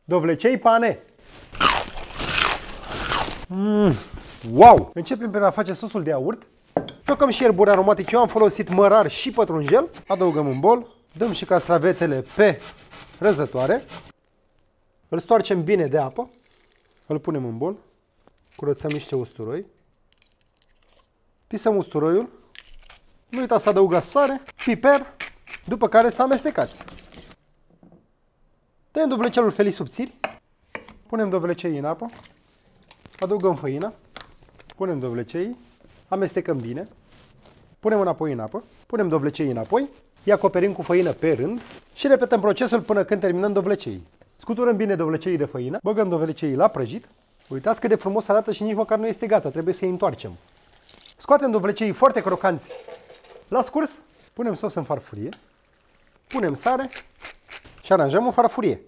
Dovlecei pane. Wow! Începem prin a face sosul de iaurt. Tocăm și ierburi aromatice. Eu am folosit mărar și pătrunjel. Adăugăm în bol. Dăm și castravetele pe răzătoare. Îl stoarcem bine de apă. Îl punem în bol. Curățăm niște usturoi. Pisăm usturoiul. Nu uitați să adăugați sare, piper, după care să amestecați. Tăiem dovlecelul felii subțiri. Punem dovlecei în apă. Adăugăm făina. Punem dovlecei. Amestecăm bine. Punem înapoi în apă. Punem dovlecei înapoi. Îi acoperim cu făină pe rând. Și repetăm procesul până când terminăm dovlecei. Scuturăm bine dovlecei de făină. Băgăm dovlecei la prăjit. Uitați cât de frumos arată și nici măcar nu este gata. Trebuie să-i întoarcem. Scoatem dovlecei foarte crocanți la scurs. Punem sos în farfurie. Punem sare și aranjăm o farfurie.